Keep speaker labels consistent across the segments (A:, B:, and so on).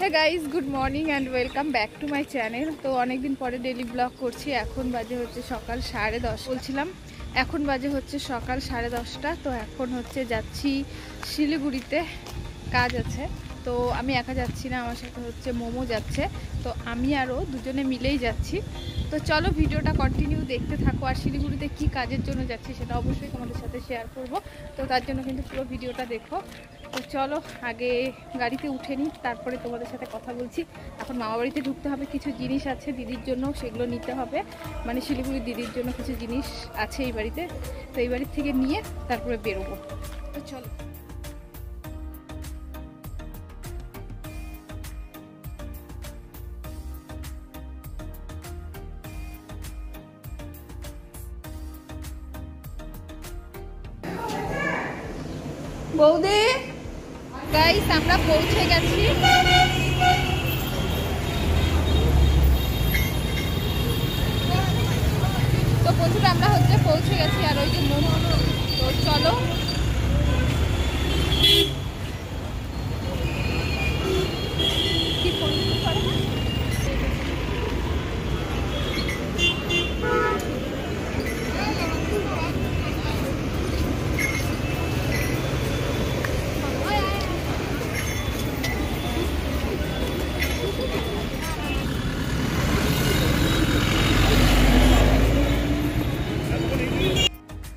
A: Hey guys, good morning and welcome back to my channel. তো অনেকদিন পরে daily blog করছি। এখন বাজে হচ্ছে সকাল 10:30 বলছিলাম, এখন বাজে হচ্ছে সকাল 10:30। তো এখন হচ্ছে যাচ্ছি শিলিগুড়িতে, কাজ আছে। তো আমি একা যাচ্ছি না, আমার সাথে হচ্ছে মোমো যাচ্ছে। তো আমি আরও দুজনে মিলেই যাচ্ছি। তো চলো ভিডিওটা কন্টিনিউ দেখতে থাকো। আর শিলিগুড়িতে কী কাজের জন্য যাচ্ছি সেটা অবশ্যই তোমাদের সাথে শেয়ার করব। তো তার জন্য কিন্তু পুরো ভিডিওটা দেখো। তো চলো আগে গাড়িতে উঠে নিই, তারপরে তোমাদের সাথে কথা বলছি। এখন মামা বাড়িতে ঢুকতে হবে, কিছু জিনিস আছে দিদির জন্য, সেগুলো নিতে হবে। মানে শিলিগুড়ির দিদির জন্য কিছু জিনিস আছে এই বাড়িতে। তো এই বাড়ির থেকে নিয়ে তারপরে বেরোবো। তো চলো। বৌদি, গাইস আমরা পৌঁছে গেছি। তো বন্ধুরা আমরা হচ্ছে পৌঁছে গেছি, আর ওই যে মোমো। তো চলো কি ফোন করে না।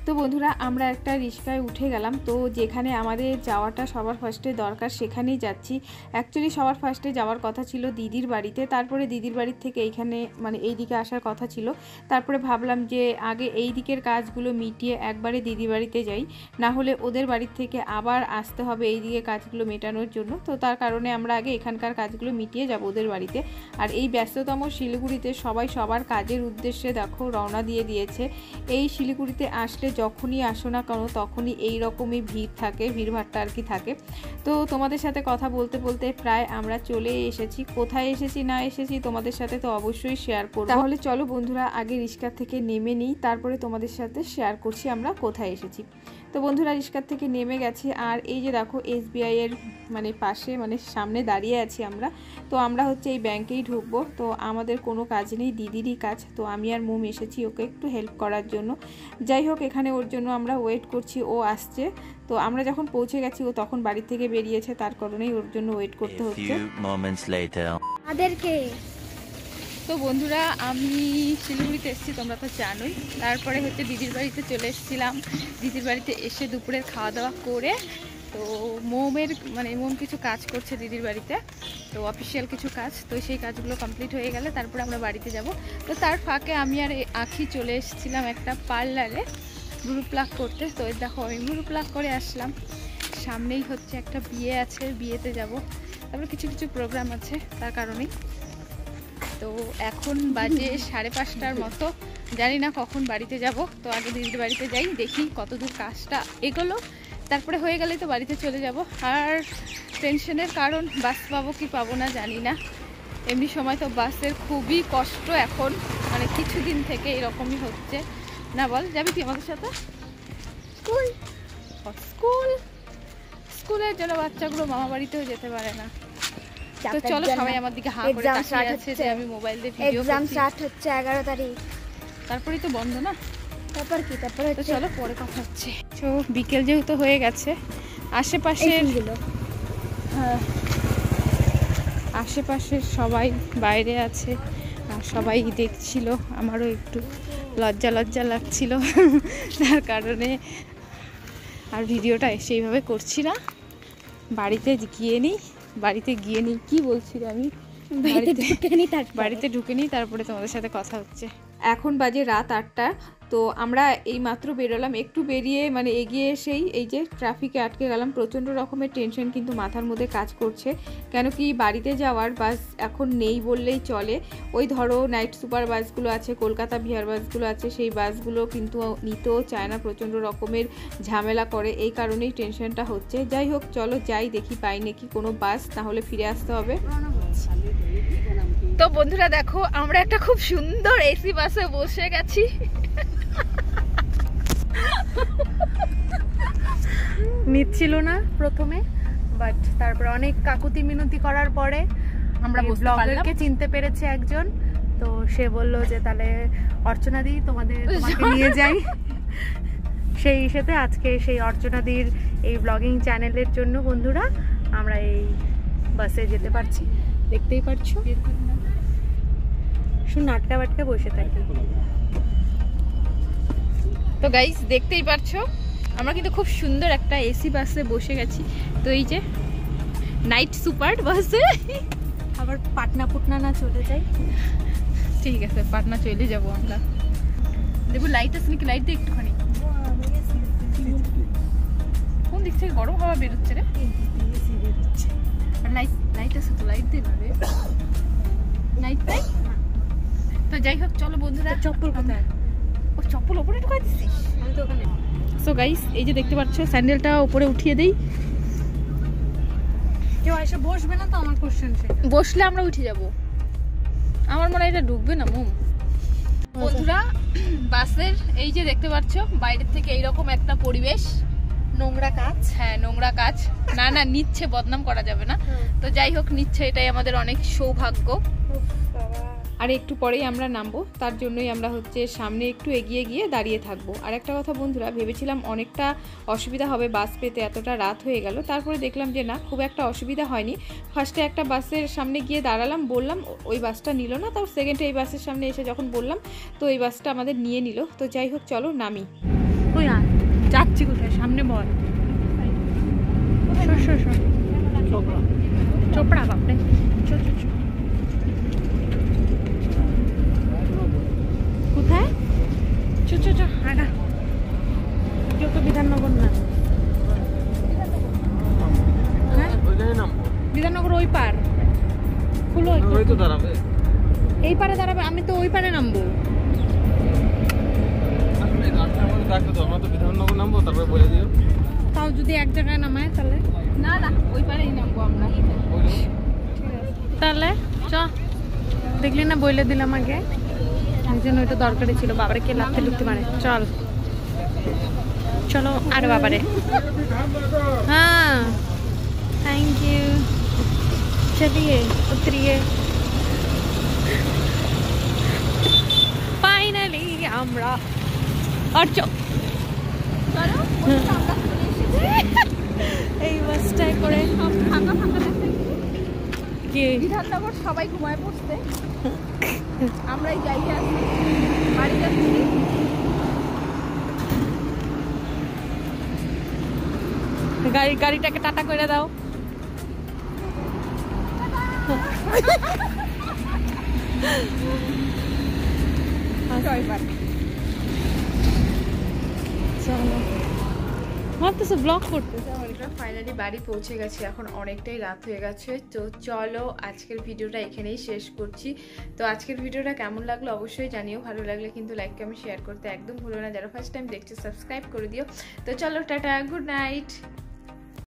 A: তো বন্ধুরা আমরা একটা রিক্সায় উঠে গেলাম। তো যেখানে আমাদের যাওয়াটা সবার ফার্স্টে দরকার সেখানেই যাচ্ছি। অ্যাকচুয়ালি সবার ফার্স্টে যাওয়ার কথা ছিল দিদির বাড়িতে, তারপরে দিদির বাড়ির থেকে এইখানে মানে এই দিকে আসার কথা ছিল। তারপরে ভাবলাম যে আগে এই দিকের কাজগুলো মিটিয়ে একবারে দিদির বাড়িতে যাই, না হলে ওদের বাড়ির থেকে আবার আসতে হবে এই দিকে কাজগুলো মেটানোর জন্য। তো তার কারণে আমরা আগে এখানকার কাজগুলো মিটিয়ে যাব ওদের বাড়িতে। আর এই ব্যস্ততম শিলিগুড়িতে সবাই সবার কাজের উদ্দেশ্যে দেখো রওনা দিয়ে দিয়েছে। এই শিলিগুড়িতে আসলে যখনই আসো না কেন তখনই এই রকমই ভিড় থাকে, ভিড়ভাট্টা আর কি থাকে। তো তোমাদের সাথে কথা বলতে বলতে প্রায় আমরা চলে এসেছি। কোথায় এসেছি না এসেছি তোমাদের সাথে তো অবশ্যই শেয়ার করব। তাহলে চলো বন্ধুরা আগে রিক্সা থেকে নেমে নিই, তারপরে তোমাদের সাথে শেয়ার করছি আমরা কোথায় এসেছি। তো বন্ধুরা রিক্সা থেকে নেমে গেছি, আর এই যে দেখো SBI এর মানে পাশে মানে সামনে দাঁড়িয়ে আছি আমরা। তো আমরা হচ্ছে এই ব্যাংকেই ঢুকবো। তো আমাদের কোনো কাজ নেই, দিদিরই কাজ। তো আমি আর মোম এসেছি ওকে একটু হেল্প করার জন্য। যাই হোক এখানে ওর জন্য আমরা ওয়েট করছি, ও আসছে। তো আমরা যখন পৌঁছে গেছি ও তখন বাড়ি থেকে বেরিয়েছে, তার কারণেই ওর জন্য ওয়েট করতে হচ্ছে আমাদেরকে। তো বন্ধুরা আমি শিলিগুড়িতে এসেছি তোমরা তো জানোই। তারপরে হচ্ছে দিদির বাড়িতে চলে এসেছিলাম। দিদির বাড়িতে এসে দুপুরের খাওয়া দাওয়া করে তো মোম কিছু কাজ করছে দিদির বাড়িতে, তো অফিসিয়াল কিছু কাজ। তো সেই কাজগুলো কমপ্লিট হয়ে গেলে তারপরে আমরা বাড়িতে যাব। তো তার ফাঁকে আমি আর আঁখি চলে এসেছিলাম একটা পার্লারে ব্রু প্লাক করতে। তো দেখো আমি ব্রু প্লাক করে আসলাম। সামনেই হচ্ছে একটা বিয়ে আছে, বিয়েতে যাব। তারপরে কিছু কিছু প্রোগ্রাম আছে, তার কারণেই। তো এখন বাজে 5:30টার মতো, জানি না কখন বাড়িতে যাব। তো আগে দিদির বাড়িতে যাই, দেখি কতদূর কাজটা এগোলো, তারপরে হয়ে গেলে তো বাড়িতে চলে যাব। আর টেনশনের কারণ বাস পাবো কি পাবো না জানি না। এমনি সময় তো বাসের খুবই কষ্ট এখন, মানে কিছুদিন থেকে এরকমই হচ্ছে। না বল, যাবি তুই আমাদের সাথে স্কুলের জন্য বাচ্চাগুলো মামা বাড়িতেও যেতে পারে না। তো চলো সবাই আমার দিকে হাঁ করে তাকিয়ে আছে যে আমি মোবাইল দিয়ে ভিডিও করছি। এক্সাম স্টার্ট হচ্ছে 11 তারিখ, তারপরেই তো বন্ধ না। তারপর কি, তারপরে তো চলো পরে কথা হচ্ছে। তো বিকেল যেহেতু হয়ে গেছে, আশেপাশের সবাই বাইরে আছে আর সবাই দেখছিল। আমারও একটু লজ্জা লাগছিল তার কারণে আর ভিডিওটা সেইভাবে করছি না। বাড়িতে গিয়ে নিই কি বলছি আমি, বাড়িতে ঢুকে নিই তারপরে তোমাদের সাথে কথা হচ্ছে। এখন বাজে রাত 8টা। তো আমরা এই মাত্র বেরোলাম, একটু বেরিয়ে মানে এগিয়ে এসেই এই যে ট্রাফিকে আটকে গেলাম। প্রচণ্ড রকমের টেনশন কিন্তু মাথার মধ্যে কাজ করছে, কেন কি বাড়িতে যাওয়ার বাস এখন নেই বললেই চলে। ওই ধরো নাইট সুপার বাসগুলো আছে, কলকাতা বিহার বাসগুলো আছে, সেই বাসগুলো কিন্তু নিতেও চায় না, প্রচণ্ড রকমের ঝামেলা করে। এই কারণেই টেনশনটা হচ্ছে। যাই হোক চলো যাই, দেখি পাই নাকি কোনো বাস, তাহলে ফিরে আসতে হবে। তো বন্ধুরা দেখো আমরা একটা খুব সুন্দর এসি বাসে বসে গেছি।
B: নিচ্ছিল না প্রথমে, বাট তারপর অনেক কাকুতি মিনতি করার পরে
A: আমরা
B: ব্লগারকে চিনতে পেরেছে একজন, তো সে বললো যে তাহলে অর্চনা দি তোমাকে নিয়ে যাই। সেই সাথে আজকে সেই অর্চনা দির এই ব্লগিং চ্যানেলের জন্য বন্ধুরা আমরা এই বাসে যেতে পারছি, দেখতেই পারছো। শুন আটকা বাটকা বসে থাকি।
A: তো গাইস দেখতেই পারছো আমরা কিন্তু খুব সুন্দর একটা এসি বাসে বসে গেছি। তো এই যে নাইট সুপার বাসে,
B: আবার পাটনা পুটনা না চলে যাই।
A: ঠিক আছে পাটনা চলে যাবো আমরা। দেখো লাইট আছে নাকি, লাইট দিয়ে একটুখানি। কোন দিক থেকে গরম হাওয়া বেরোচ্ছে রে? লাইট আছে তো, লাইট দিয়ে রে। লাইট নাই তো যাই হোক চলো বন্ধুরা।
B: চপ্পল কোথায়?
A: ও চপ্পল ওপরে ঢুকাই দিছিস?
B: আমি তো ওখানে।
A: সো গাইস এই যে দেখতে পাচ্ছ স্যান্ডেলটা উপরে উঠিয়ে দেই।
B: কেউ এসে বসবে না তো আমার কোশ্চেন সেটা।
A: বসলে আমরা উঠে যাব। আমার মনে হয় এটা ঢুকবে না মোম। বন্ধুরা বাসের এই যে দেখতে পাচ্ছ বাইরের থেকে এইরকম একটা পরিবেশ,
B: নোংরা কাজ।
A: হ্যাঁ নোংরা কাজ, না না নিচ্ছে, বদনাম করা যাবে না। তো যাই হোক নিচ্ছে, এটাই আমাদের অনেক সৌভাগ্য। আর একটু পরেই আমরা নামবো, তার জন্যই আমরা হচ্ছে সামনে একটু এগিয়ে গিয়ে দাঁড়িয়ে থাকবো। আর একটা কথা বন্ধুরা, ভেবেছিলাম অনেকটা অসুবিধা হবে বাস পেতে, এতটা রাত হয়ে গেল। তারপরে দেখলাম যে না, খুব একটা অসুবিধা হয়নি। ফার্স্টে একটা বাসের সামনে গিয়ে দাঁড়ালাম, বললাম, ওই বাসটা নিল না। তাও সেকেন্ডে এই বাসের সামনে এসে যখন বললাম, তো এই বাসটা আমাদের নিয়ে নিল। তো যাই হোক চলো নামি।
B: ওই যাচ্ছি কোথায়? সামনে বল। চোপড়া বাপরে। কোথায়? আগা কেউ তো বিধাননগর না। বিধাননগর ওই পার খুলো, এই পারে দাঁড়াবে। আমি তো ওই পারে নামবো। তাও যদি এক জায়গায় নামায় তাহলে
A: না না ওই পারেই নামবো আমরা।
B: তাহলে চ, দেখলি না বইলে দিলাম আগে, এই জন্য ওইটা দরকারি ছিল। বাবারে কে লাফতে লুকতে পারে। চল চলো। আর বাবারে হ্যাঁ থ্যাংক ইউ। চলিয়ে উতরিয়ে ফাইনালি আমরা আর এই বাসটায় করে
A: ফাঁকা ফাঁকা বিধাননগর সবাই ঘুমায় পড়ছে, আমরাই যাই আসি, বাড়ি যাচ্ছি।
B: গাড়িটাকে টাটা করে দাও। চলো ভাবতেছো ব্লগ করতেছে।
A: আমরা ফাইনালি বাড়ি পৌঁছে গেছি, এখন অনেকটাই রাত হয়ে গেছে। তো চলো আজকের ভিডিওটা এখানেই শেষ করছি। তো আজকের ভিডিওটা কেমন লাগলো অবশ্যই জানিও। ভালো লাগলে কিন্তু লাইক কমেন্ট শেয়ার করতে একদম ভুলো না। যারা ফার্স্ট টাইম দেখছে সাবস্ক্রাইব করে দিও। তো চলো টাটা, গুড নাইট।